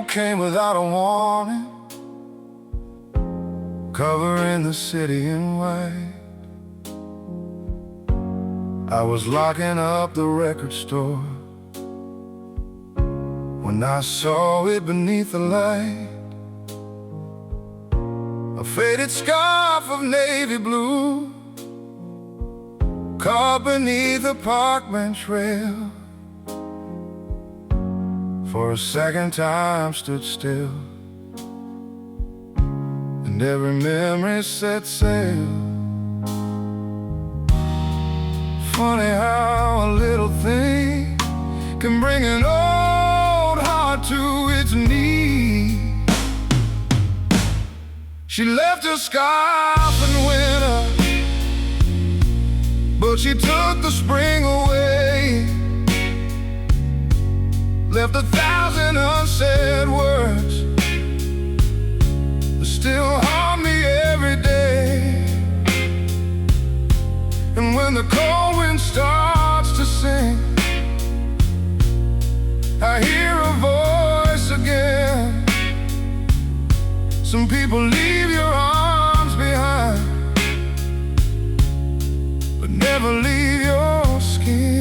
snow came without a warning, covering the city in white. I was locking up the record store when I saw it beneath the light. A faded scarf of navy blue caught beneath a park bench rail. For a second time stood still, and every memory set sail. Funny how a little thing can bring an old heart to its knees. She left her scarf in winter, but she took the spring away. Left 1,000 unsaid words that still haunt me every day. And when the cold wind starts to sing, I hear a voice again. Some people leave your arms behind, but never leave your skin.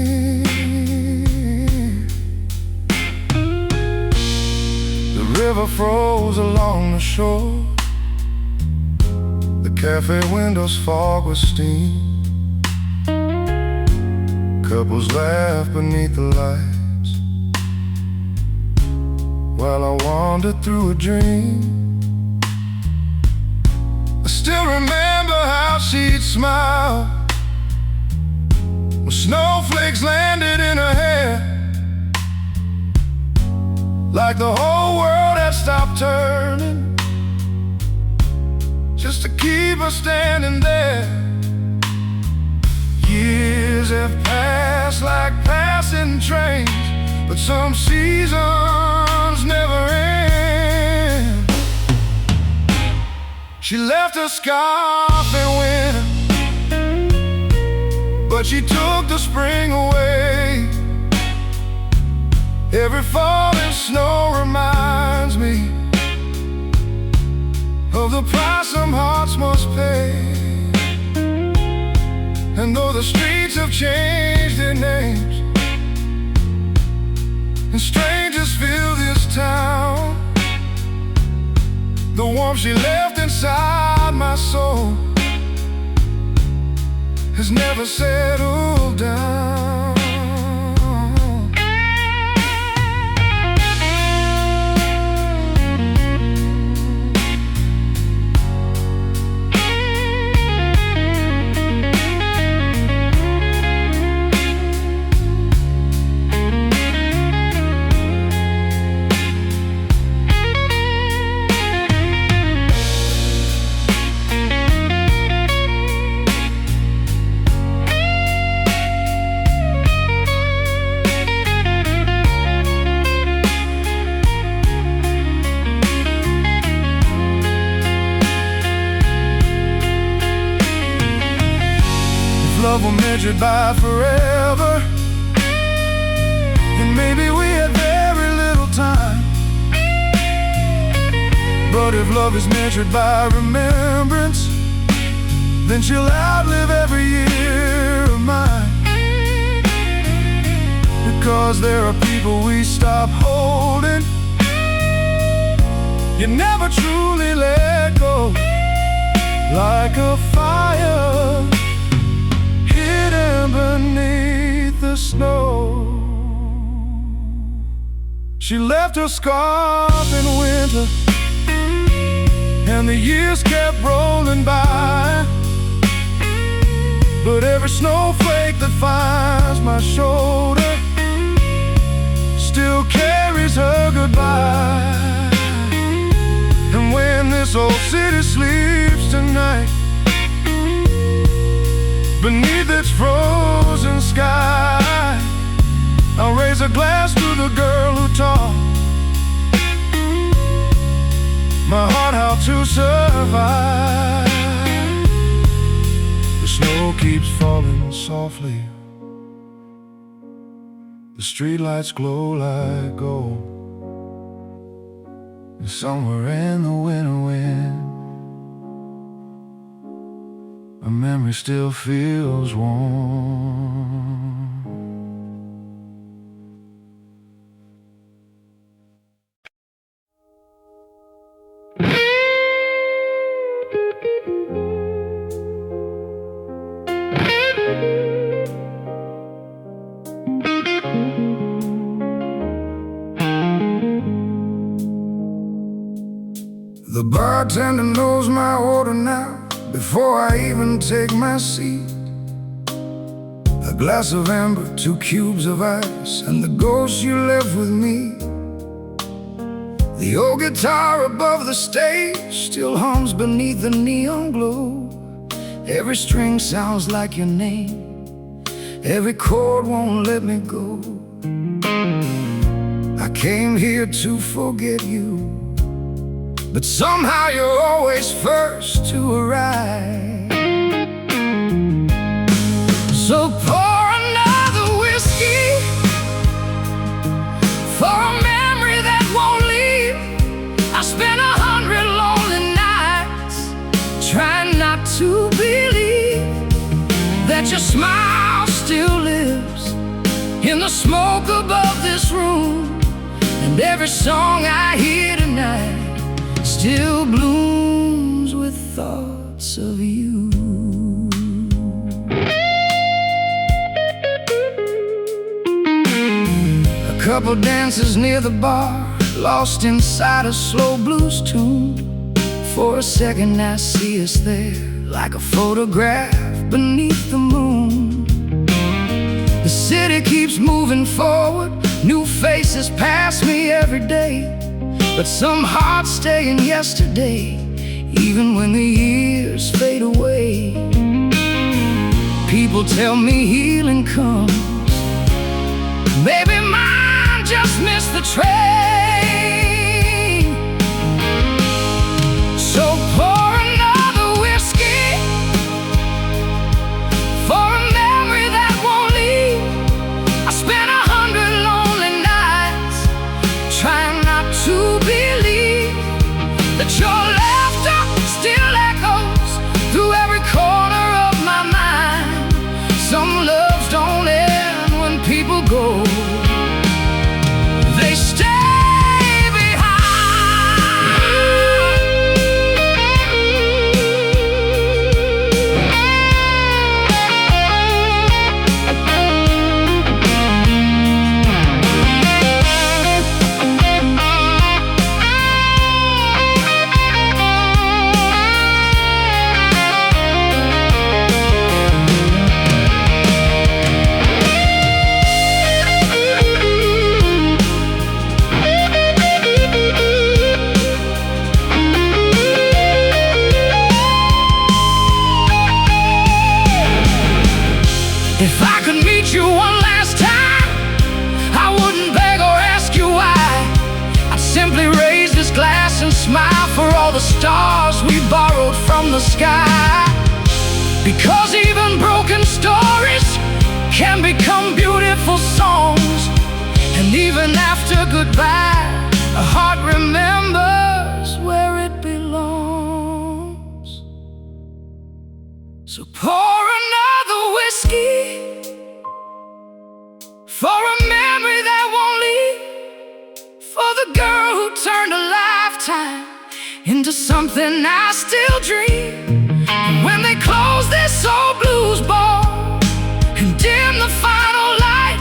The river froze along the shore, the cafe windows fog with steam. Couples laugh beneath the lights while I wander through a dream. I still remember how she'd smile when snowflakes landed in her hair, like the whole world had stopped turning just to keep her standing there. Years have passed like passing trains, but some seasons never end. She left her scarf in winter, but she took the spring away. Every falling snow reminds me of the price some hearts must pay. And though the streets have changed their names and strangers fill this town, the warmth she left inside my soul has never settled down. Love were measured by forever, and maybe we had very little time. But if love is measured by remembrance, then she'll outlive every year of mine. Because there are people we stop holding, you never truly let go. Like a fire hidden beneath the snow. She left her scarf in winter, and the years kept rolling by. But every snowflake that finds my shoulder still carries her goodbye. And when this old city sleeps tonight, beneath its frozen sky, I'll raise a glass to the girl who taught my heart how to survive. The snow keeps falling softly, the streetlights glow like gold, Somewhere in the winter wind, a memory still feels warm. The bartender knows my order now, before I even take my seat. A glass of amber, 2 cubes of ice, and the ghost you left with me. The old guitar above the stage still hums beneath the neon glow. Every string sounds like your name, every chord won't let me go. I came here to forget you, but somehow you're always first to arrive. So pour another whiskey for a memory that won't leave. I spent 100 lonely nights trying not to believe that your smile still lives in the smoke above this room. And every song I hear tonight still blooms with thoughts of you. A couple dances near the bar, lost inside a slow blues tune. For a second I see us there, like a photograph beneath the moon. The city keeps moving forward, new faces pass me every day. But some hearts stay in yesterday, even when the years fade away. People tell me healing comes, maybe mine just missed the train. So pour another whiskey for a memory that won't leave. I spent 100 lonely nights trying not to believe that your laughter still echoes through every corner of my mind. Some loves don't end when people go, they stay If I could meet you one last time, I wouldn't beg or ask you why. I'd simply raise this glass and smile for all the stars we borrowed from the sky. Because even broken stories can become beautiful songs. And even after goodbye, a heart remembers where it belongs. So pour another whiskey for a memory that won't leave, for the girl who turned a lifetime into something I still dream. And when they close this old blues bar and dim the final light,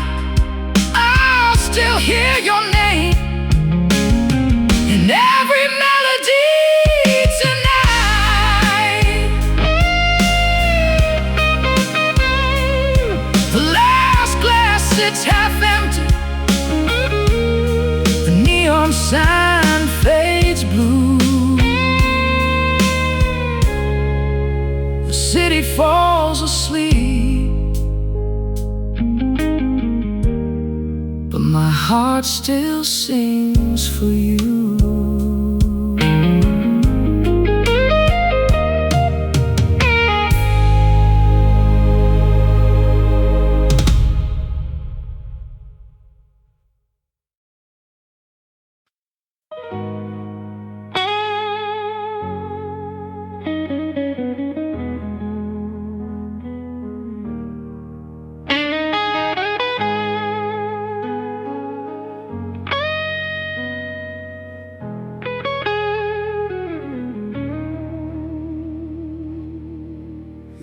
I'll still hear your name in every melody tonight. The last glass sits half empty, the neon sign fades blue. The city falls asleep, but my heart still sings for you.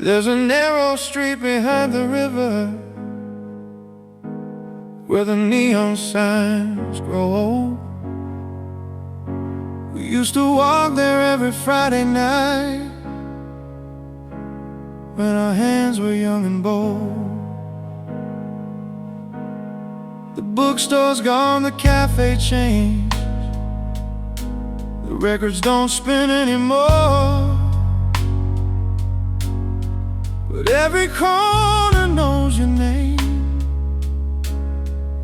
There's a narrow street behind the river where the neon signs grow old. We used to walk there every Friday night when our hands were young and bold. The bookstore's gone, the cafe changed, the records don't spin anymore, but every corner knows your name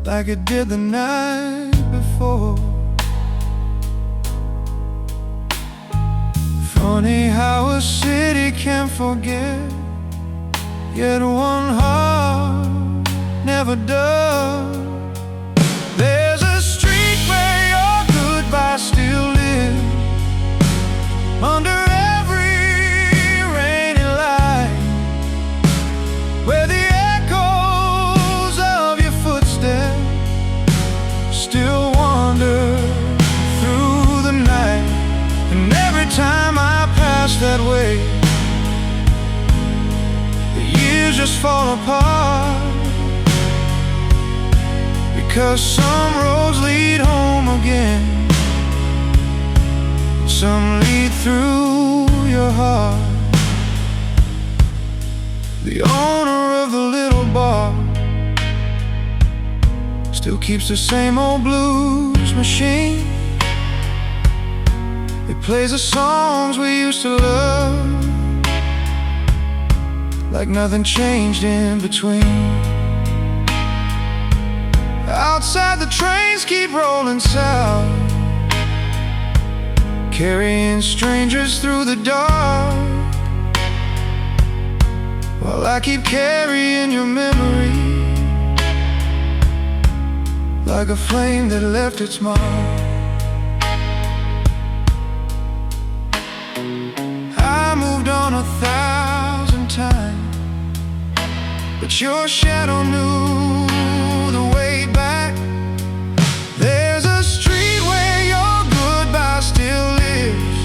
like it did the night before. Funny how a city can forget, yet one heart never does. There's a street where your goodbye still lives, under every rainy light, where the echoes of your footsteps still wander through the night. And every time I pass that way, the years just fall apart, because some roads lead home again, some lead through your heart. The owner of the little bar still keeps the same old blues machine. It plays the songs we used to love, like nothing changed in between. Outside the trains keep rolling south, carrying strangers through the dark, while I keep carrying your memory like a flame that left its mark. I moved on 1,000 times, but your shadow knew the way back. There's a street where your goodbye still lives,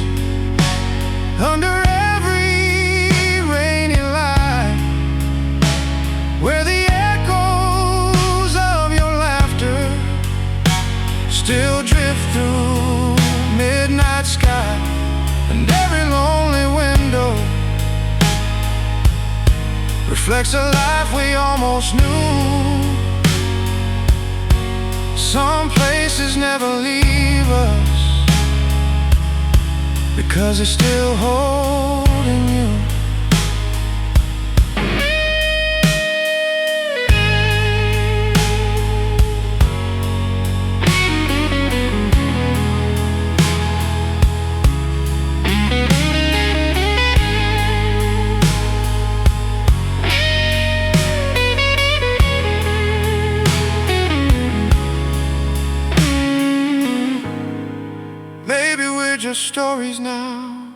under every rainy light, where the echoes of your laughter still drift through midnight sky. And every lonely window reflects a life we almost knew. Some places never leave us, because they're still holding you. Just stories now,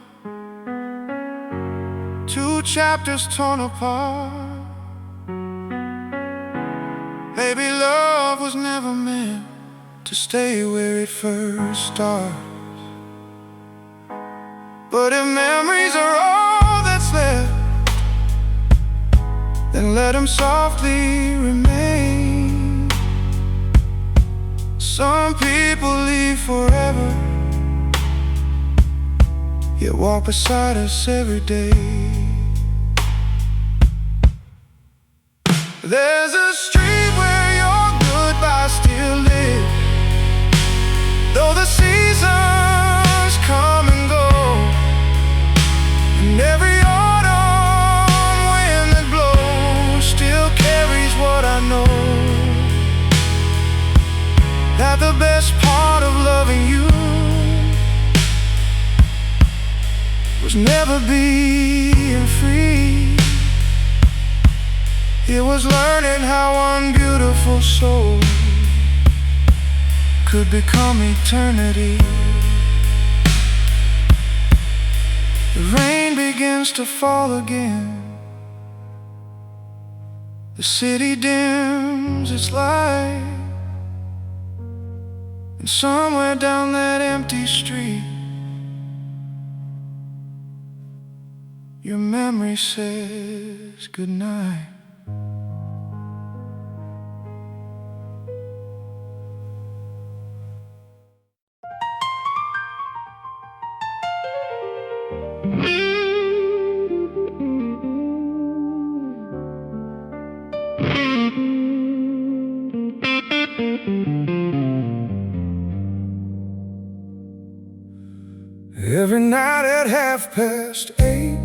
2 chapters torn apart. Maybe love was never meant to stay where it first starts, but if memories are all that's left, then let them softly remain. Some people leave forever, yet walk beside us every day. There's a street where your goodbye still lives, though the seasons come and go, and every autumn wind that blows still carries what I know, that the best part of loving you was never being free. It was learning how one beautiful soul could become eternity. The rain begins to fall again, the city dims its light, and somewhere down that empty street Your memory says goodnight. Every night at 8:30,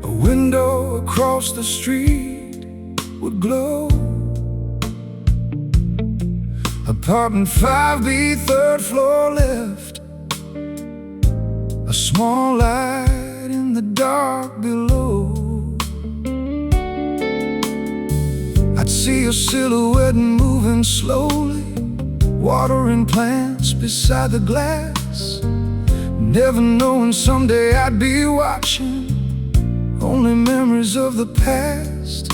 a window across the street would glow. Apartment 5B, 3rd floor left, a small light in the dark below. I'd see your silhouette moving slowly, watering plants beside the glass, never knowing someday I'd be watching. Only memories of the past.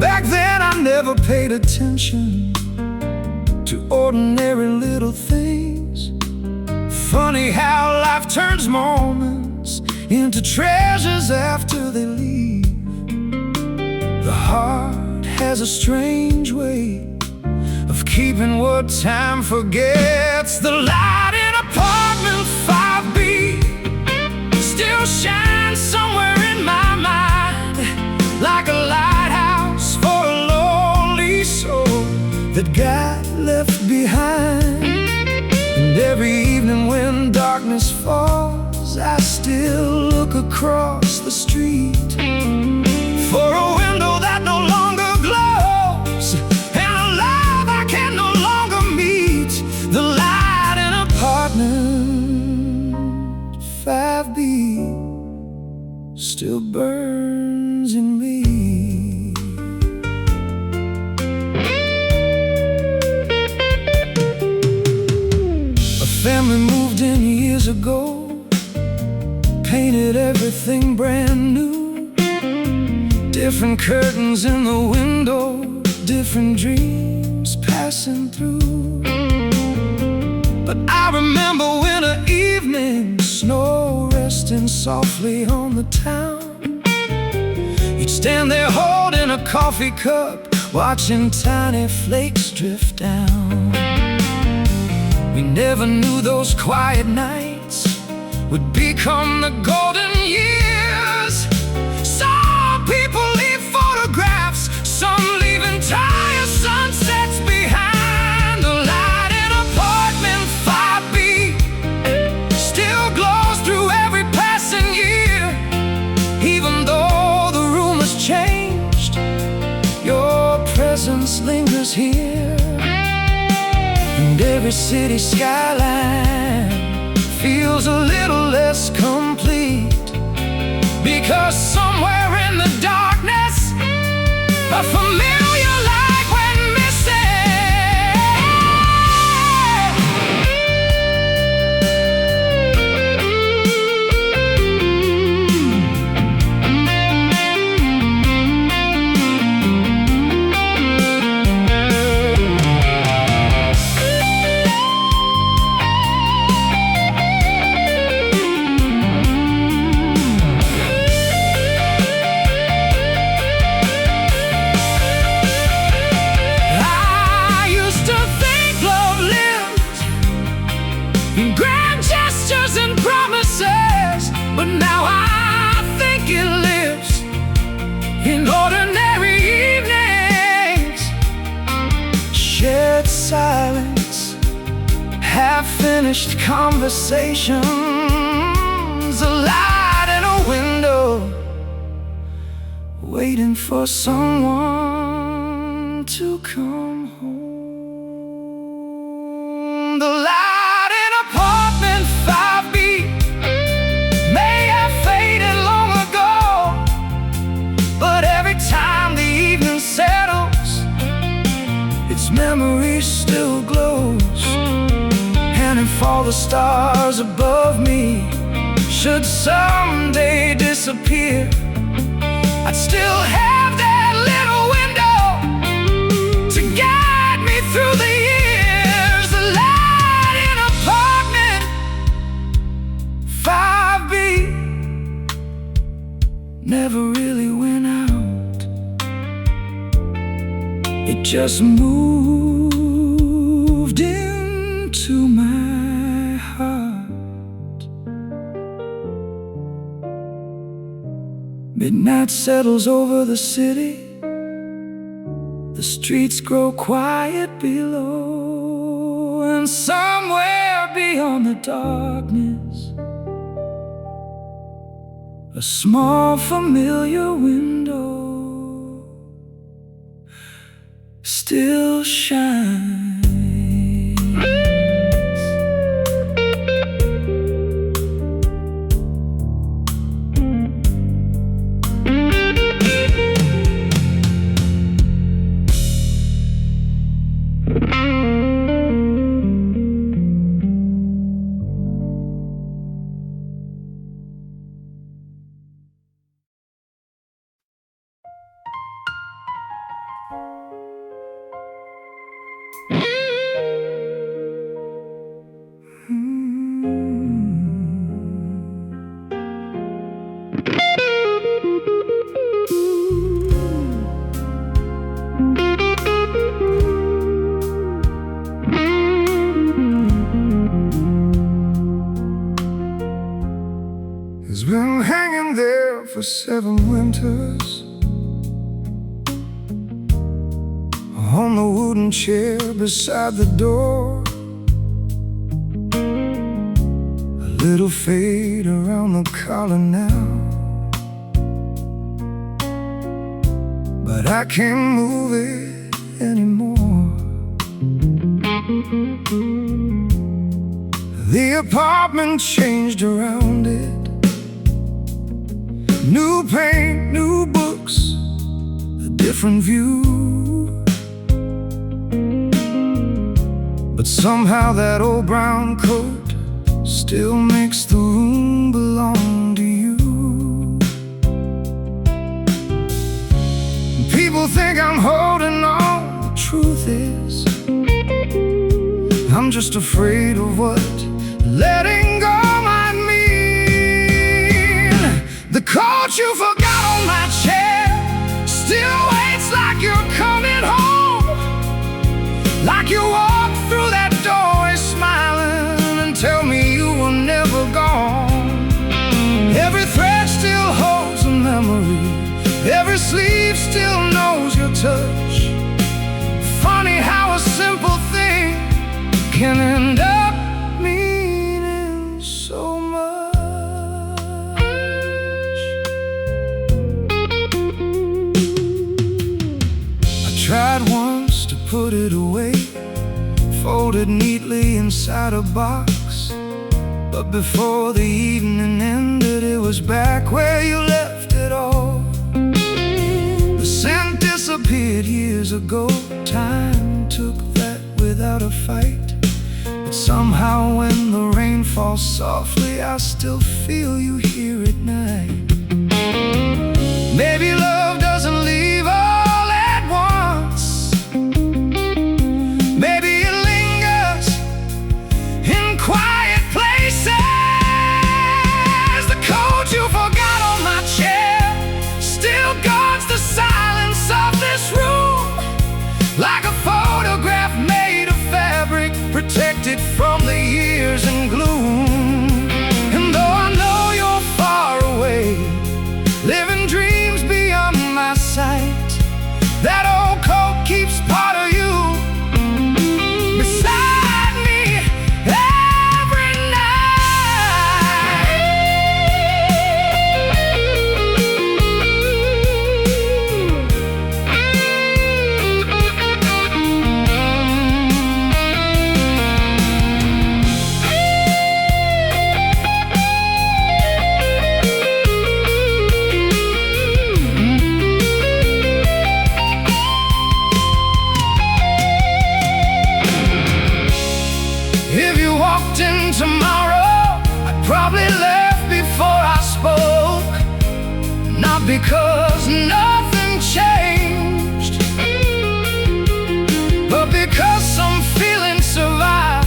Back then I never paid attention to ordinary little things. Funny how life turns moments into treasures after they leave. The heart has a strange way of keeping what time forgets. The light in apartment 5B still shines somewhere in my mind, like a lighthouse for a lonely soul that got left behind. And every evening when darkness falls, I still look across the street for a window that no longer glows, and a love I can no longer meet. The light in apartment 5B still burns in me. A family moved in years ago, painted everything brand new. Different curtains in the window, different dreams passing through. But I remember winter evening, snow resting softly on the town. You'd stand there holding a coffee cup, watching tiny flakes drift down. We never knew those quiet nights would become the golden years. Some people leave photographs, some leave entire sunsets behind. The light in apartment 5B still glows through every passing year. Even though the room has changed, your presence lingers here. And every city skyline feels a little less complete, because somewhere in the darkness a familiar light went grand gestures and promises, but now I think it lives in ordinary evenings. Shared silence, half-finished conversations, a light in a window, waiting for someone to come home. The light in apartment 5B may have faded long ago, but every time the evening settles, its memory still glows. And if all the stars above me should someday disappear, I'd still have that little window to guide me through the years. The light in apartment 5 never really went out. It just moved into my heart. Midnight settles over the city. The streets grow quiet below, and somewhere beyond the darkness, a small familiar window still shines. It's been hanging there for 7 winters, on the wooden chair beside the door. A little fade around the collar now, but I can't move it anymore. The apartment changed around it. New paint, new books, a different view. But somehow that old brown coat still makes the room belong to you. People think I'm holding on. The truth is, I'm just afraid of what letting go might mean. The coat you forgot on my chair still waits like you're coming home, like you walk through that doorway smiling and tell me you were never gone. Every thread still holds a memory, every sleeve still knows your touch. Funny how a simple thing can end up meaning so much. I tried once to put it away, folded neatly inside a box, but before the evening ended, it was back where you left it all. The scent disappeared years ago. Time took that without a fight, but somehow when the rain falls softly, I still feel you here at night. Maybe love doesn't leave all at once. Maybe it lingers in quiet places. The coat you forgot on my chair still guards the silence of this room, like a photograph made of fabric, protected from the years and gloom. And though I know you're far away, living dreams beyond my sight, that old coat keeps part of you beside me every night. If you walked in tomorrow, I'd probably left before I spoke. Not because nothing changed, but because some feelings survive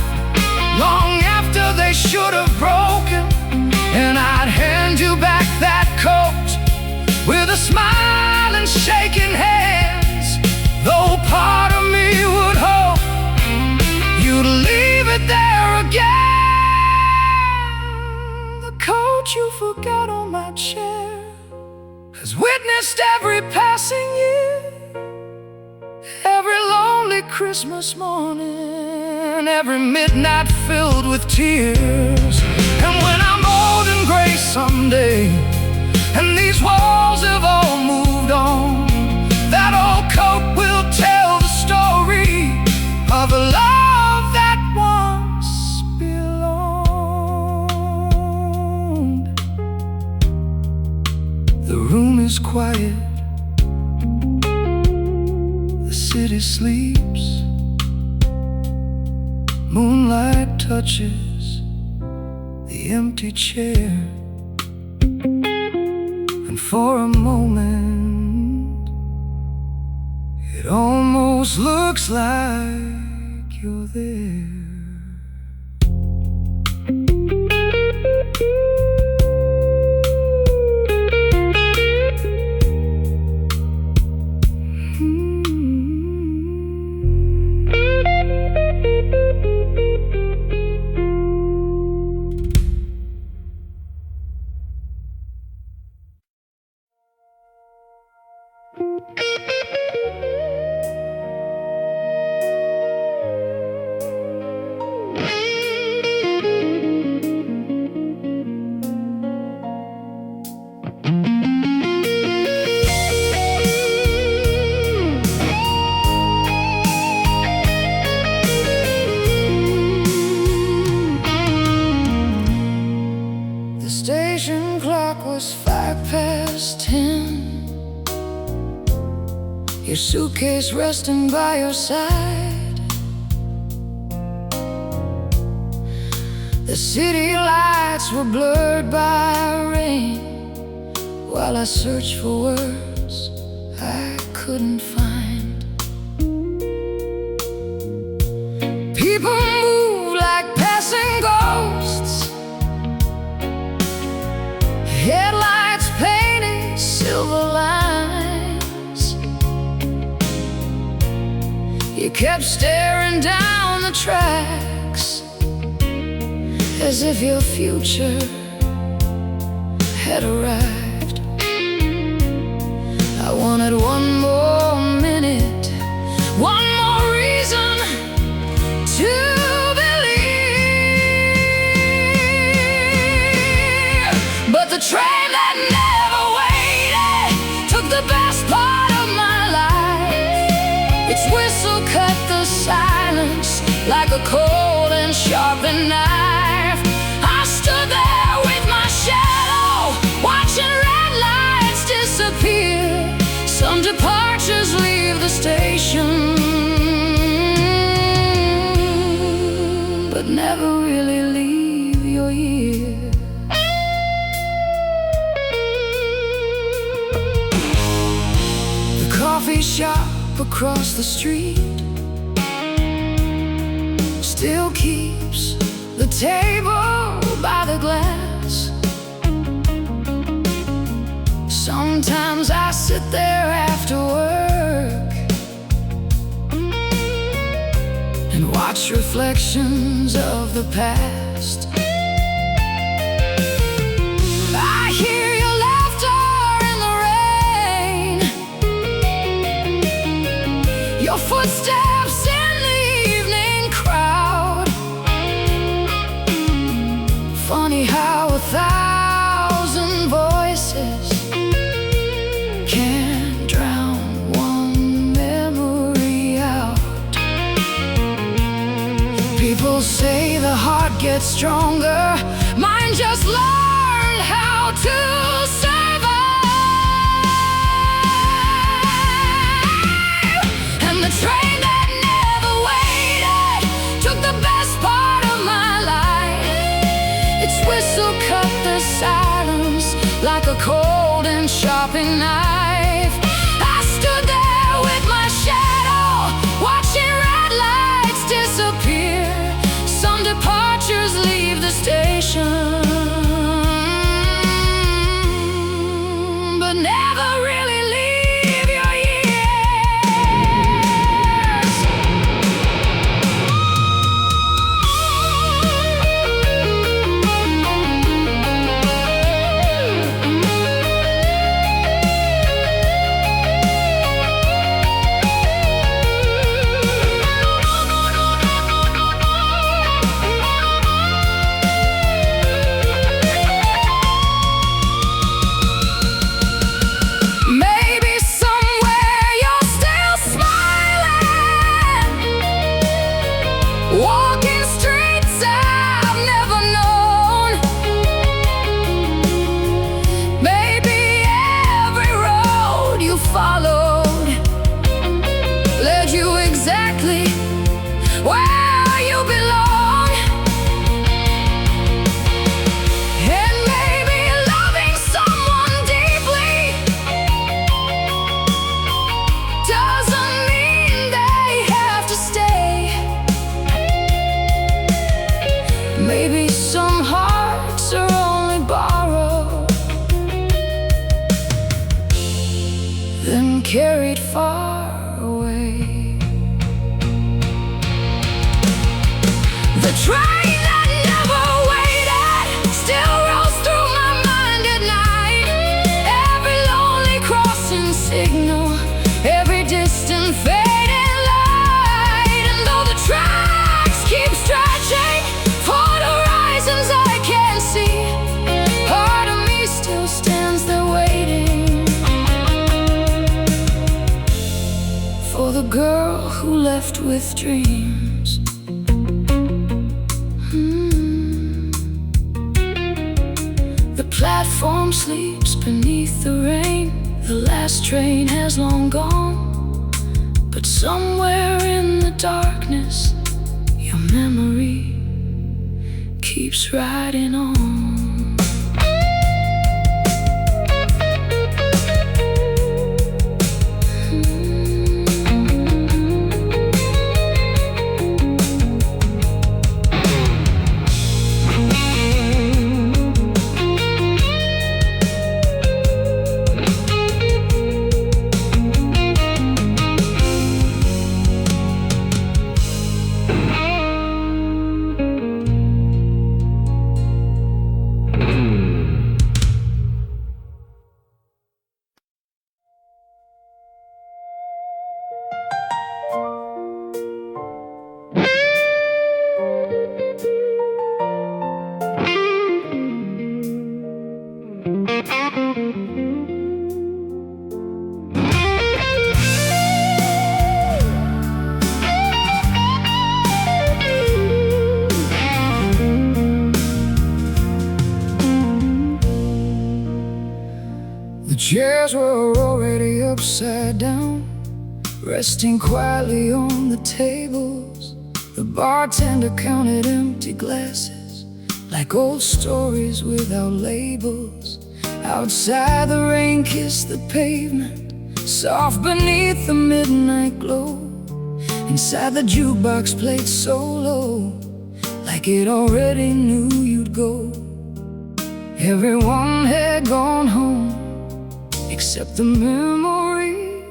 long after they should have broken. And I'd hand you back that coat coat you forgot on my chair has witnessed every passing year, every lonely Christmas morning, every midnight filled with tears. And when I'm old and gray someday, and these walls have all moved on, that old coat will tell the story of a love that once belonged. The room is quiet, the city sleeps, moonlight touches the empty chair, and for a moment it almost looks like you're there. Station clock was 10:05. Your suitcase resting by your side. The city lights were blurred by rain, while I searched for words I couldn't find. People move like passing ghosts, headlights painted silver lines. You kept staring down the tracks as if your future had arrived. I wanted one more minute, one more reason to believe. But the train that never waited took the best part of my life. Its whistle cut the silence like a cold and sharpened knife. I stood there with my shadow, watching red lights disappear. Some departures leave the station, but never really leave your ear. The coffee shop across the street still keeps the table by the glass. Sometimes I sit there after work and watch reflections of the past. I hear your laughter in the rain, your footsteps in the evening crowd. Funny how 1,000 voices can't drown one memory out. People say the heart gets stronger, mine just learned how to survive. And the train that never waited took the best part of my life. Its whistle cut the silence like a cold and sharpened knife. I stood there with my shadow, watching red lights disappear. Some departures leave the station, but never really leave your ears. left with dreams. The platform sleeps beneath the rain. The last train has long gone, but somewhere in the darkness your memory keeps riding on. The chairs were already upside down, resting quietly on the tables. The bartender counted empty glasses, like old stories without labels. Outside the rain kissed the pavement, soft beneath the midnight glow. Inside the jukebox played solo, like it already knew you'd go. Everyone had gone home except the memories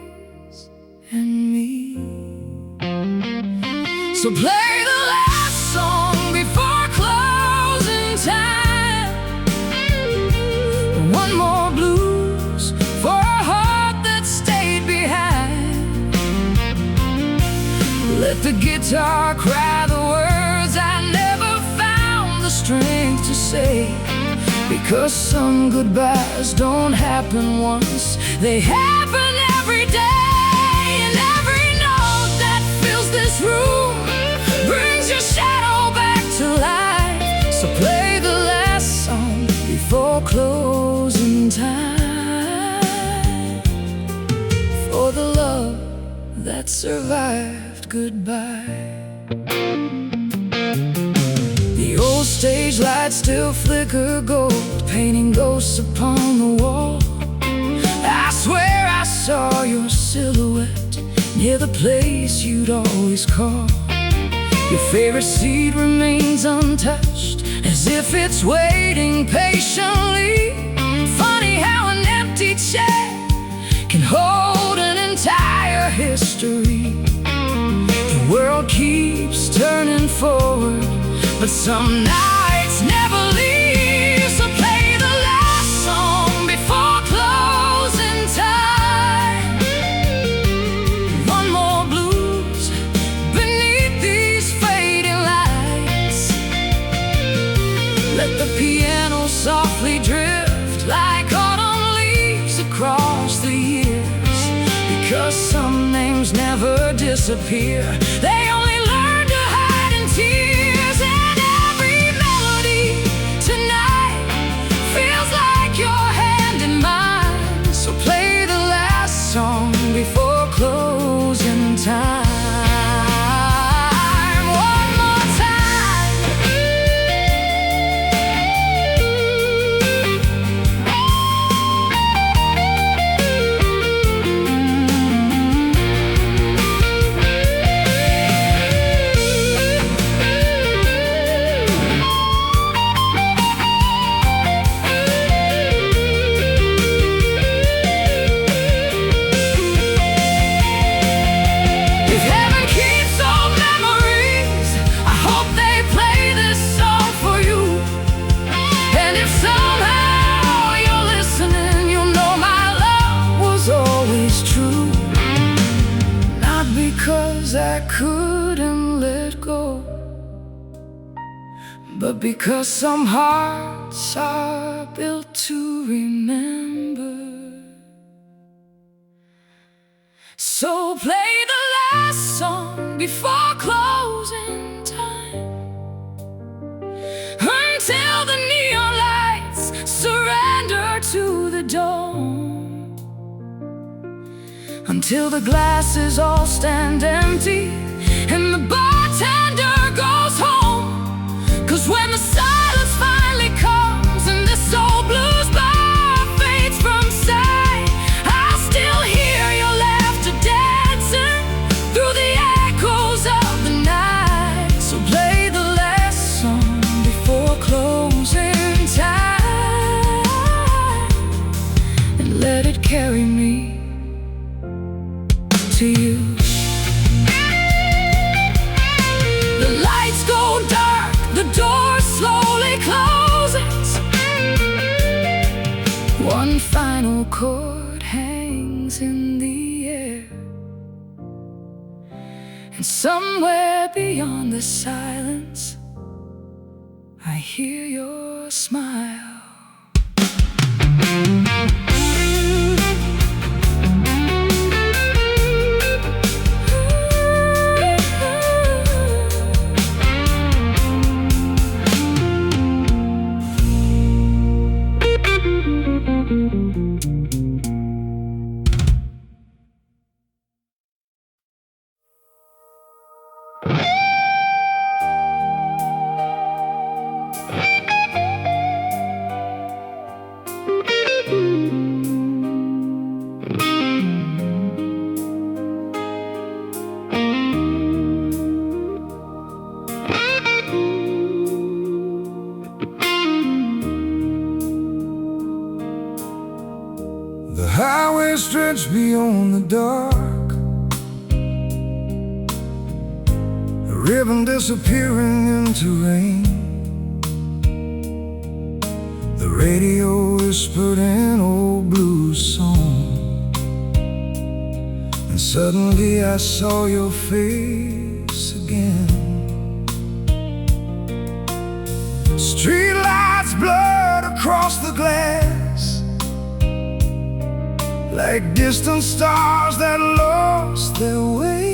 and me. So play the last song before closing time. One more blues for a heart that stayed behind. Let the guitar cry the words I never found the strength to say. Because some goodbyes don't happen once, they happen every day. And every note that fills this room brings your shadow back to life. So play the last song before closing time, for the love that survived goodbye. The old stage lights still flicker gold, painting ghosts upon the wall. I swear I saw your silhouette near the place you'd always call. Your favorite seat remains untouched, as if it's waiting patiently. Funny how an empty chair can hold an entire history. The world keeps turning forward, but some nights never leave. So play the last song before closing time. One more blues beneath these fading lights. Let the piano softly drift like autumn leaves across the years. Because some names never disappear, they only learn to hide in tears. Song before closing time. One more time. Because I couldn't let go, but because some hearts are built to remember. So play the last song before closing time, until the neon lights surrender to the dawn, until the glasses all stand empty and the bartender goes home. 'Cause when the silence finally comes and this old blues bar fades from sight, I still hear your laughter dancing through the echoes of the night. So play the last song before closing time and let it carry me to you. The lights go dark, the door slowly closes. One final chord hangs in the air, and somewhere beyond the silence I hear your smile. The highway stretched beyond the dark, a ribbon disappearing into rain. The radio whispered an old blues song, and suddenly I saw your face again. Streetlights blurred across the glass, like distant stars that lost their way.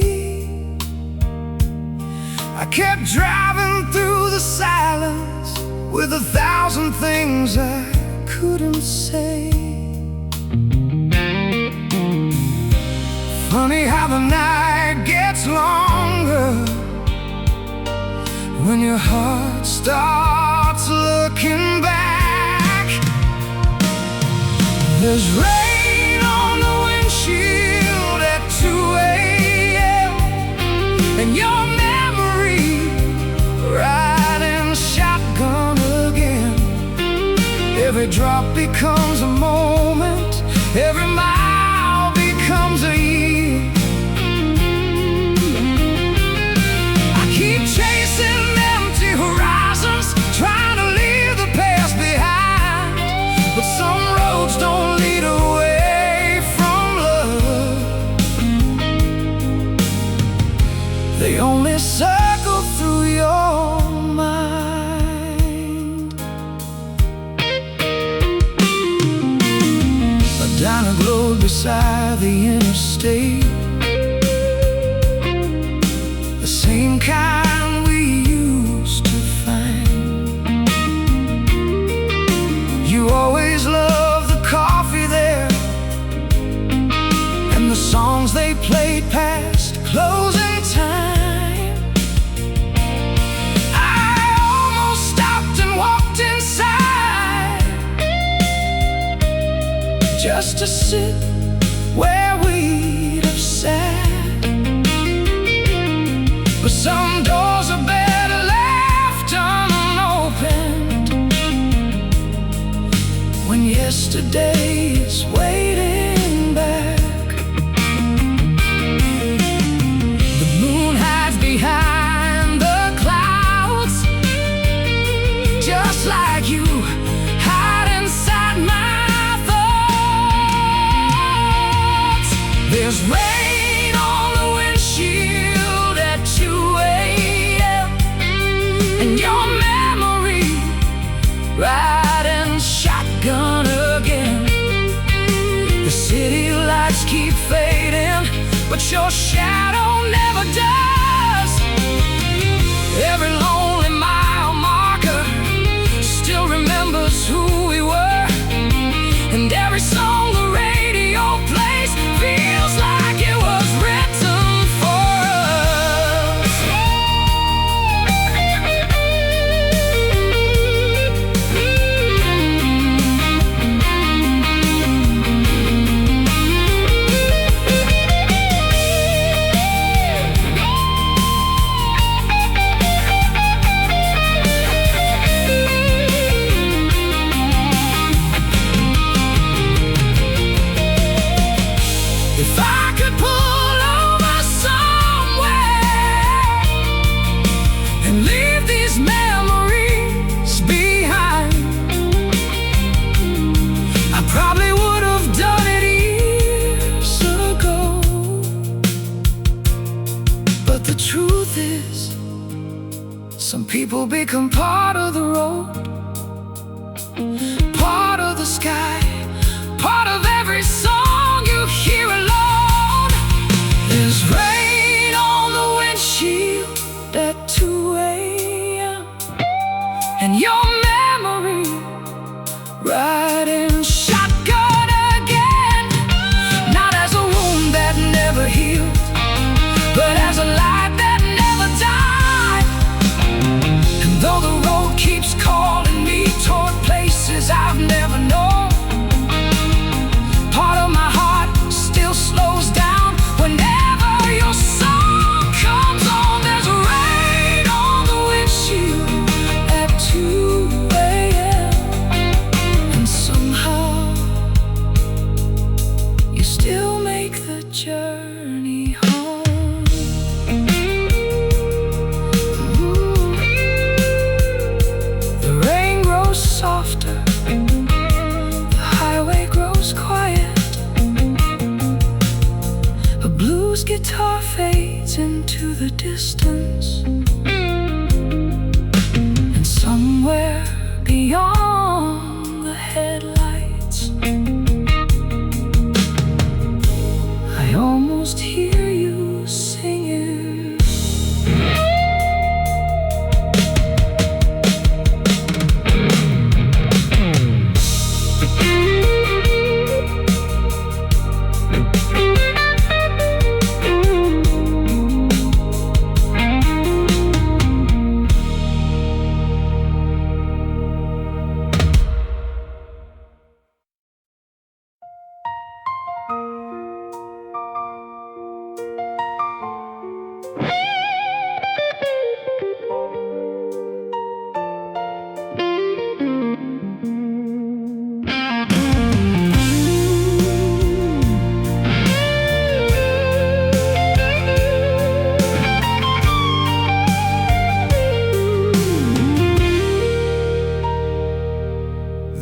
I kept driving through the silence with 1,000 things I couldn't say. Funny how the night gets longer when your heart starts looking back. There's rain on the windshield at 2 a.m. and your memory riding shotgun again. Every drop becomes a moment, every mile becomes a year. I keep chasing empty horizons, trying to leave the past behind, but some roads don't lead away from love. They only circle through your mind. A diner glowed beside the interstate, the same kind we used to find. You always loved the coffee there and the songs they played past closing time. I almost stopped and walked inside just to sit where we'd have sat, but some doors are better left unopened when yesterday is waiting back. The moon hides behind the clouds, just like you hide inside my thoughts. There's rain on the windshield at 2 a.m. and your memory riding shotgun again. The city lights keep fading, but your shadow never dies.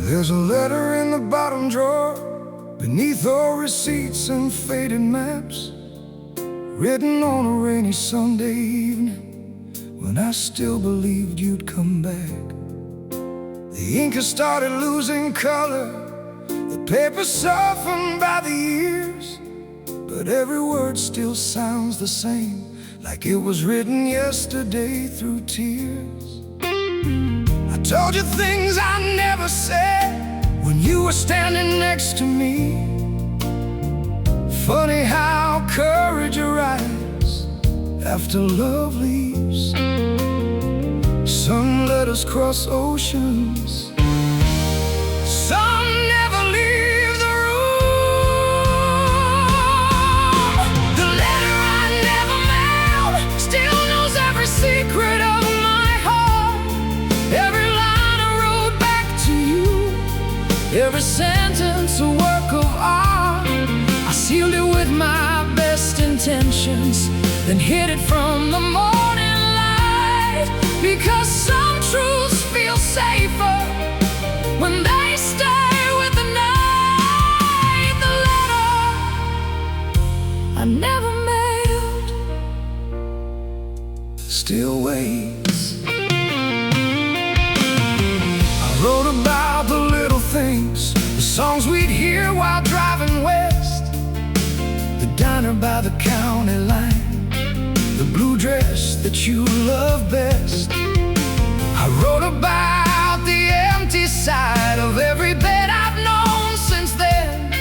There's a letter in the bottom drawer, beneath all receipts and faded maps, written on a rainy Sunday evening, when I still believed you'd come back. The ink has started losing color, the paper softened by the years, but every word still sounds the same, like it was written yesterday through tears. I told you things I never said when you were standing next to me. Funny how courage arrives after love leaves. Some let us cross oceans, some never leave the room. The letter I never mailed still knows every secret of my heart. Every line I wrote back to you, every sentence a work of art. I sealed it with my best intentions, then hid it from the morning light, because some truths feel safer when they stay with the night. The letter I never mailed still waits. I wrote about the little things, the songs we'd hear while driving west, the diner by the county line, the blue dress that you love best. I wrote about the empty side of every bed I've known since then,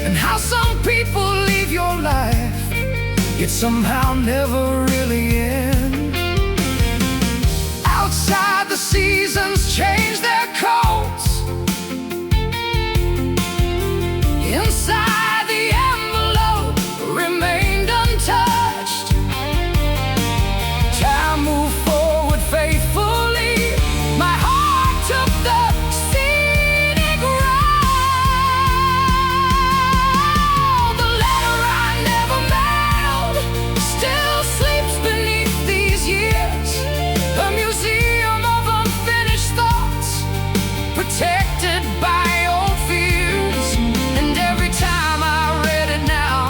and how some people leave your life, yet somehow never really end. Outside the seasons change their coats, inside the envelope remained untouched. Time moved forward faithfully, my heart took the scenic road. The letter I never mailed still sleeps beneath these years, a museum of unfinished thoughts, protected by old fears. And every time I read it now,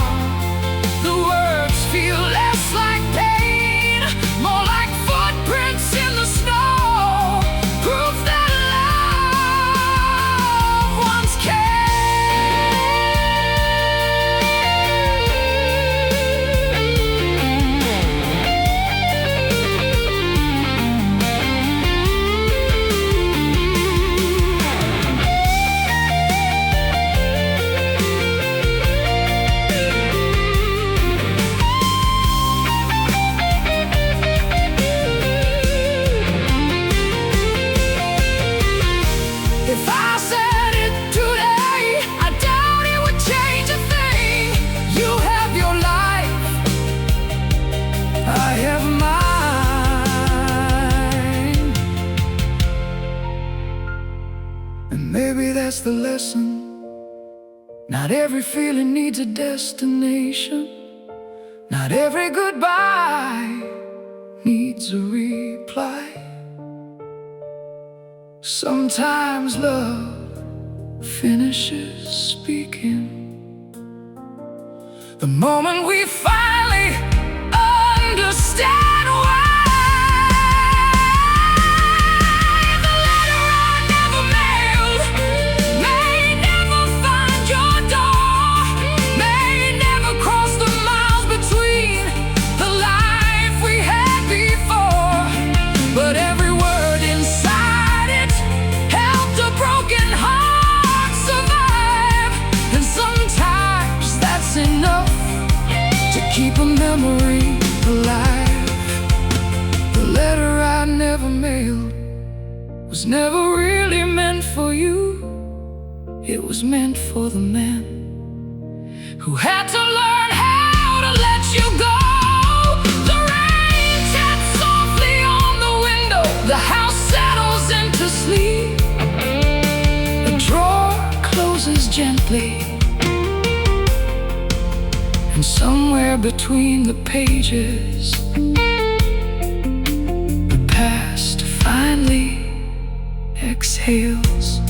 the words feel less like pain, more like footprints in the snow, proof that love once If I said it today, I doubt it would change a thing. You have your life, I have mine. And maybe that's the lesson. Not every feeling needs a destination. Not every goodbye needs a reply. Sometimes love finishes speaking the moment we finally understand why. The letter I never mailed may never find your door, may never cross the miles between the life we had before, but every word inside it helped a broken heart survive. And sometimes that's enough to keep a memory alive. The letter I never mailed was never really meant for you. It was meant for the man who had to learn how to let you go. The rain taps softly on the window, the house settles into sleep, the drawer closes gently, and somewhere between the pages, the past finally exhales.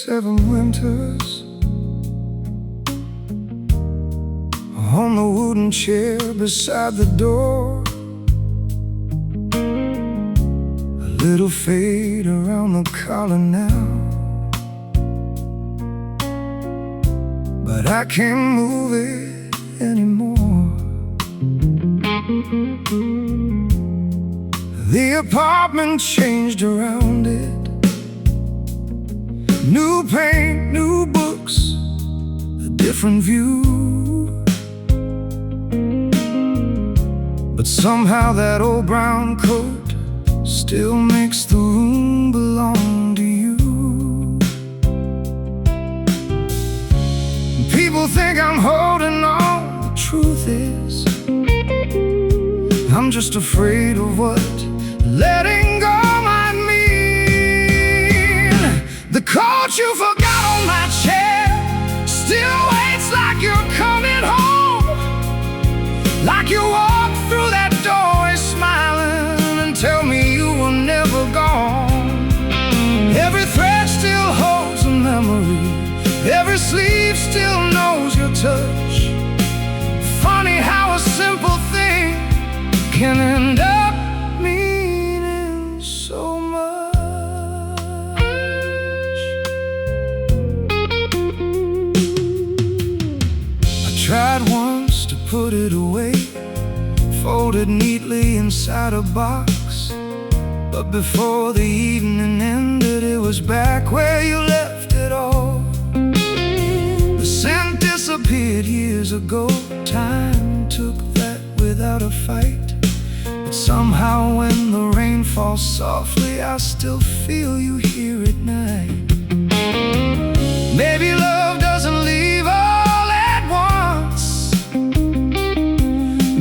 7 winters on the wooden chair beside the door. A little fade around the collar now, but I can't move it anymore. The apartment changed around it. New paint, new books, a different view. But somehow that old brown coat still makes the room belong to you. People think I'm holding on. The truth is, I'm just afraid of what letting go might mean. The coat you forgot on my chair still waits like you're coming home, like you walk through that doorway smiling and tell me you were never gone. Every thread still holds a memory, every sleeve still knows your touch. Funny how a simple thing can end up meaning so much. I tried once to put it away, folded neatly inside a box, but before the evening ended, it was back where you left it all. The scent disappeared years ago. Time took that without a fight, but somehow when the rain falls softly, I still feel you here at night. Maybe love doesn't leave all at once.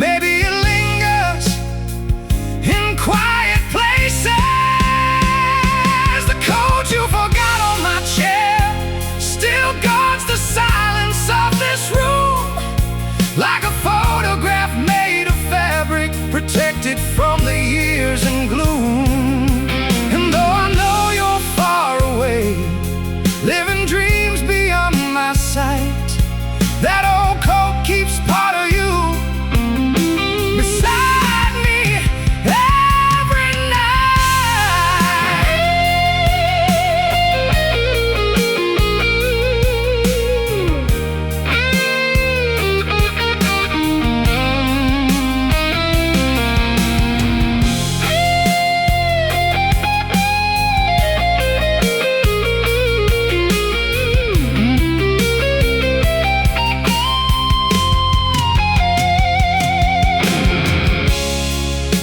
Maybe it lingers in quiet places. The coat you forgot on my chair still guards the silence of this room, like a photograph made of fabric, protected from the years and gloom. And though I know you're far away, living dreams beyond my sight, that old coat keeps part of you beside me every night.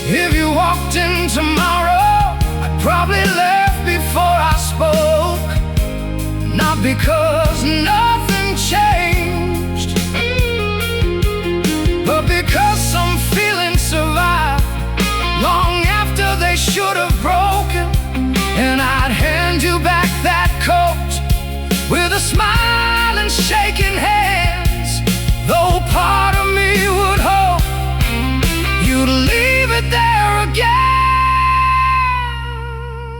If you walked in tomorrow, I'd probably laugh before I spoke. Not because nothing changed, but because some feelings survive long after they should have broken. And I'd hand you back that coat with a smile and shaking hands, though part of me would hope you'd leave it there again.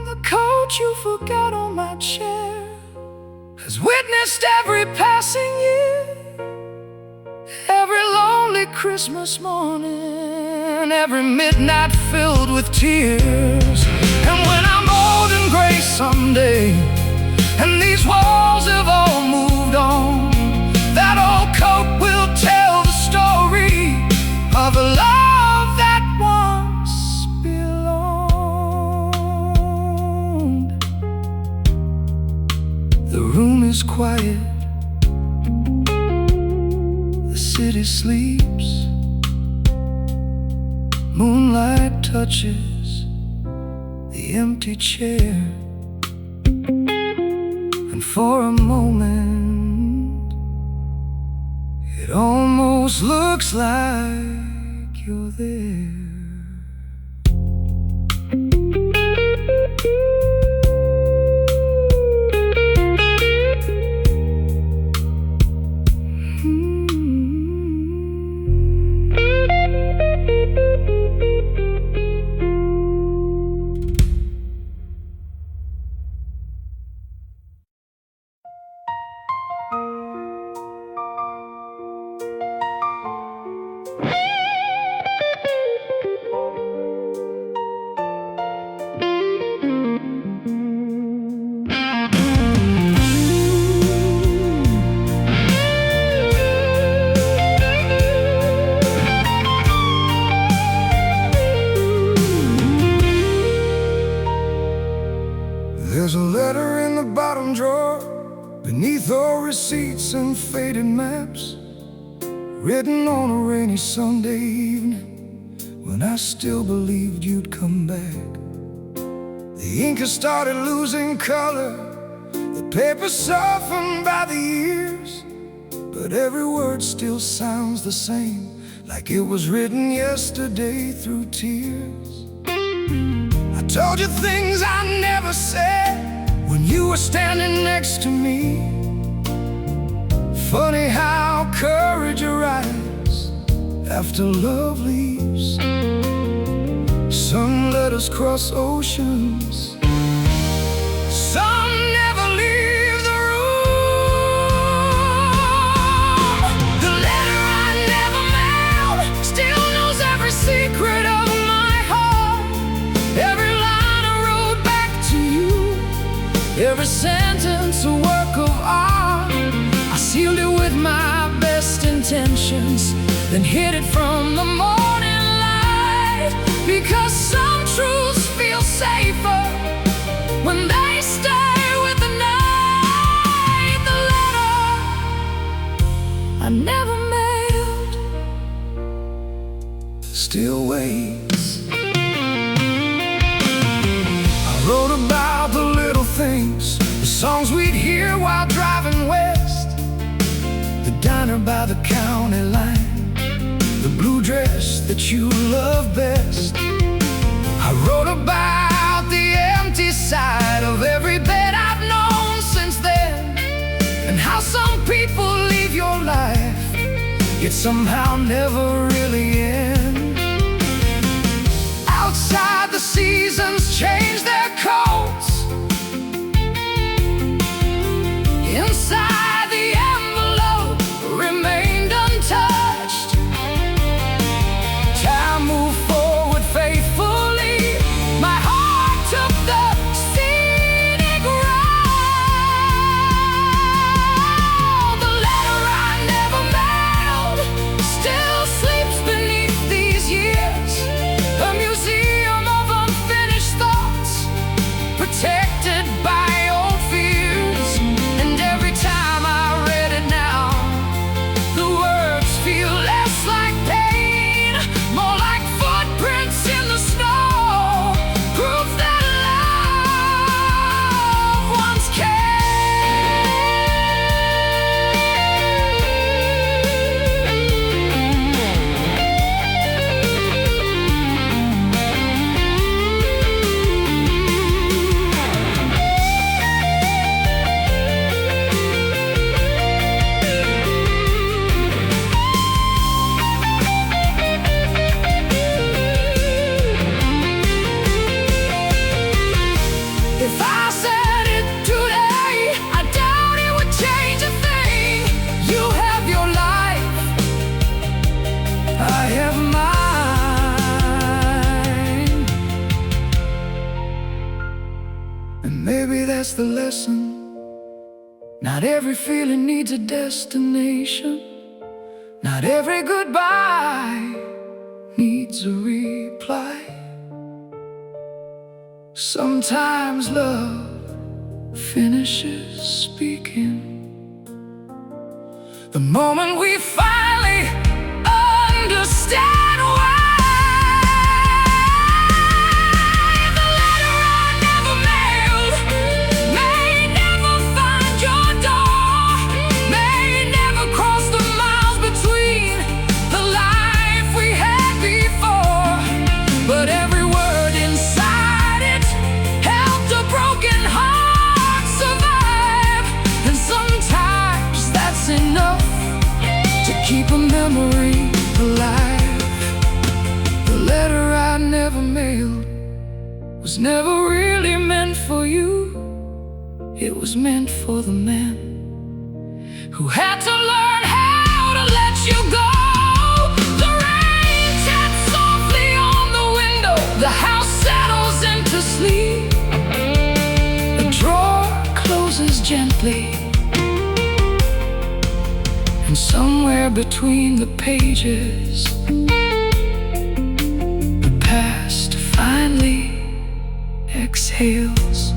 The coat you forgot on my chair has witnessed every passing year, every lonely Christmas morning, every midnight filled with tears. And when I'm old and gray someday, and these walls have all moved on, that old coat will tell the story of a love that once belonged. The room is quiet, the city sleeps, moonlight touches the empty chair, and for a moment it almost looks like you're there. drawer, beneath all receipts and faded maps, written on a rainy Sunday evening, when I still believed you'd come back. The ink has started losing color, the paper softened by the years, but every word still sounds the same, like it was written yesterday through tears. I told you things I never said when you were standing next to me. Funny how courage arrives after love leaves. Some letters cross oceans, some never leave the room. The letter I never mailed still knows every secret of my heart. Every line I wrote back to you, every sentence a work of art. I sealed it with my best intentions, then hid it from the morning light, because some truths feel safer when they stay with the night. The letter I never mailed still waits. I wrote about the little things, the songs we'd hear while driving west, the diner by the county line, the blue dress that you love best. I wrote about the empty side of every bed I've known since then, and how some people leave your life, yet somehow never really end. Outside the seasons change their coats, inside the envelope remained untouched. Time moved forward faithfully, my heart took the scenic route. The letter I never mailed still sleeps beneath these years, a museum of unfinished thoughts, protected by old fears. And every time I read it now, the words feel less like pain, more like footprints in the snow, proof that love once If I said it today, I doubt it would change a thing. You have your life, I have mine. And maybe that's the lesson. Not every feeling needs a destination. Not every goodbye needs a reply. Sometimes love finishes speaking the moment we finally understand why. The letter I never mailed may never find your door, may never cross the miles between the life we had before, but every word inside it helped a broken heart survive. And sometimes that's enough to keep a memory alive. The letter I never mailed was never really meant for you. It was meant for the man who had to learn how to let you go. The rain taps softly on the window, the house settles into sleep, the drawer closes gently, and somewhere between the pages, the past finally exhales.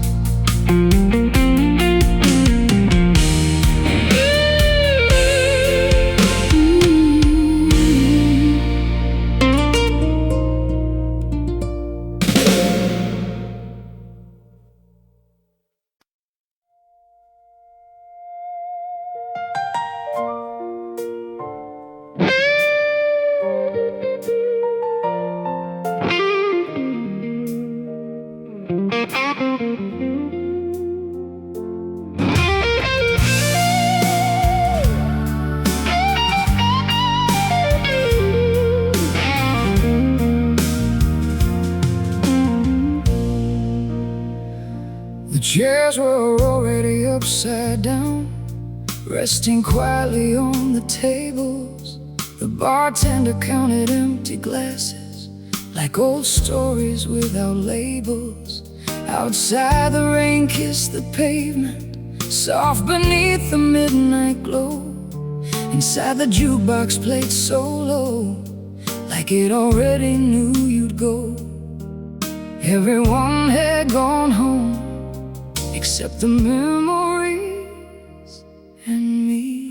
chairs were already upside down, resting quietly on the tables. The bartender counted empty glasses, like old stories without labels. Outside the rain kissed the pavement, soft beneath the midnight glow. Inside the jukebox played so low, like it already knew you'd go. Everyone had gone home, except the memories and me.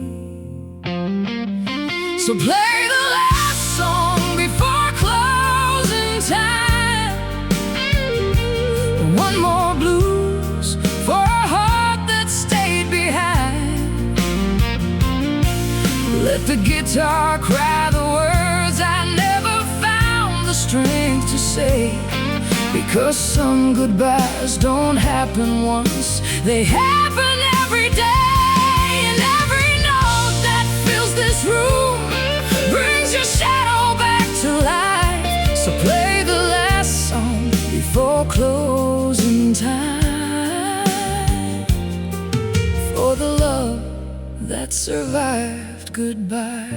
So play the last song before closing time. One more blues for a heart that stayed behind. Let the guitar cry the words I never found the strength to say. Because some goodbyes don't happen once, they happen every day. And every note that fills this room brings your shadow back to life. So play the last song before closing time, for the love that survived goodbye.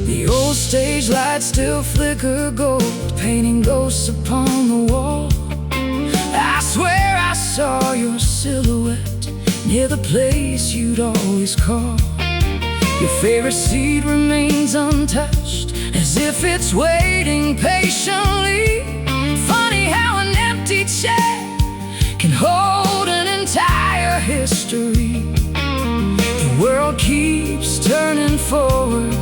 The old stage lights still flicker gold, painting ghosts upon the wall. I swear I saw your silhouette near the place you'd always call. Your favorite seat remains untouched, as if it's waiting patiently. Funny how an empty chair can hold an entire history. The world keeps turning forward,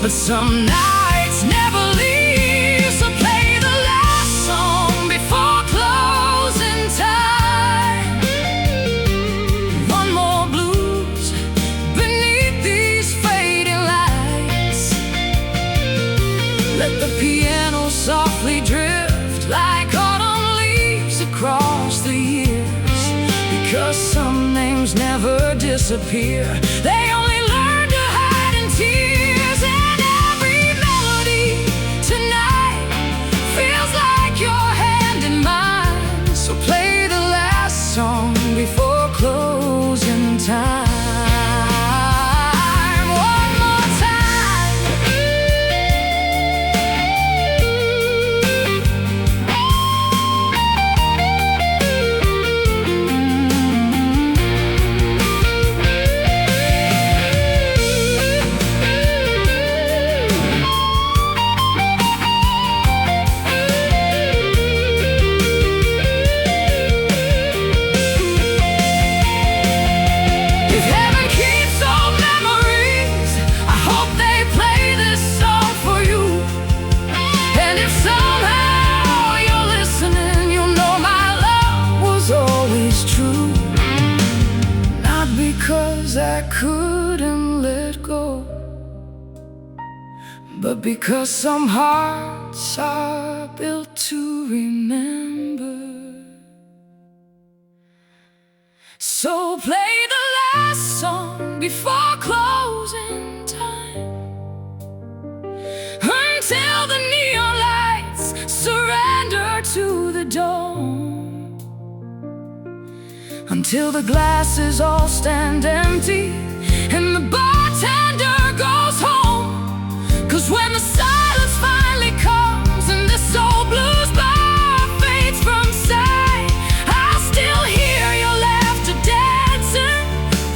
but some nights never leave. So play the last song before closing time. One more blues beneath these fading lights. Let the piano softly drift like autumn leaves across the years. Because some names never disappear, they only learn to hide in tears. And every melody tonight feels like your hand in mine. So play the last song before closing time. One more time. If heaven keeps all memories, I hope they play this song for you. And if somehow you're listening, you'll know my love was always true. Not because I couldn't let go, but because some hearts are built to remember. So play the last song before closing time, until the neon lights surrender to the dawn, until the glasses all stand empty and the bartender goes home. 'Cause when the silence finally comes and this old blues bar fades from sight, I'll still hear your laughter dancing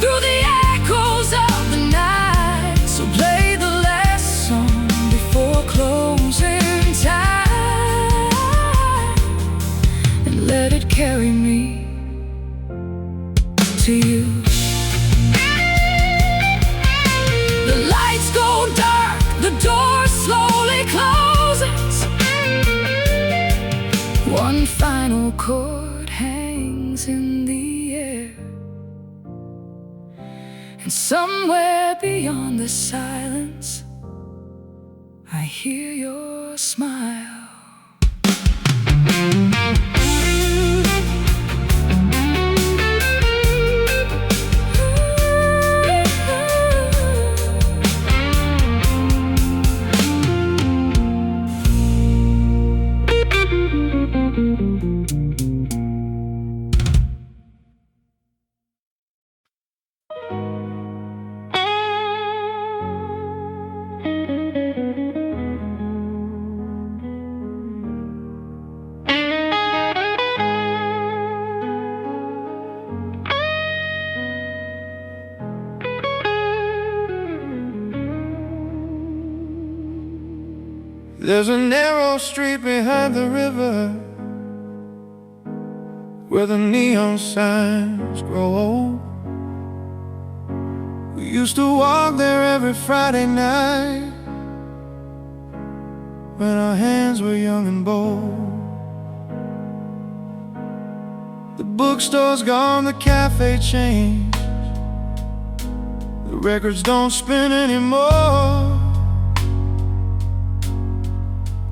through the echoes of the night. So play the last song before closing time, and let it carry me to you. The lights go dark, the door slowly closes. One final chord hangs in the air, and somewhere beyond the silence, I hear your smile. There's a narrow street behind the river where the neon signs grow old. We used to walk there every Friday night when our hands were young and bold. The bookstore's gone, the cafe changed, the records don't spin anymore,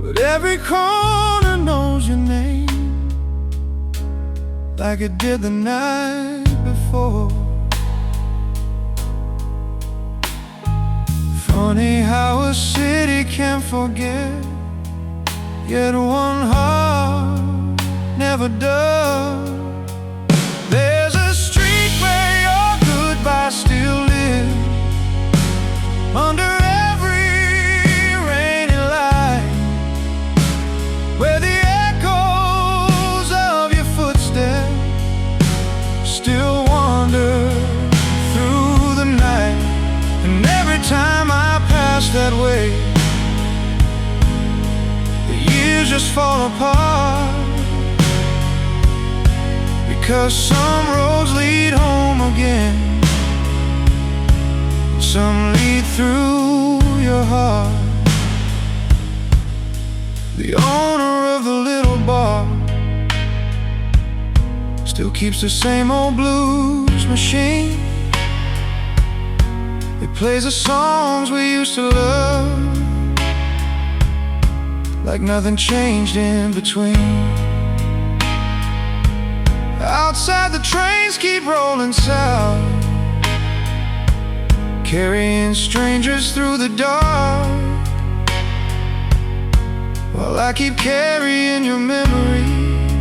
but every corner knows your name like it did the night before. Funny how a city can forget, yet one heart never does. There's a street where your goodbye still lives, under every rainy light, where the echoes of your footsteps still wander through the night. And every time I pass that way, the years just fall apart, because some roads lead home again, some lead through your heart. The owner of the little bar still keeps the same old blues machine. It plays the songs we used to love, like nothing changed in between. Outside the trains keep rolling south, carrying strangers through the dark, while I keep carrying your memory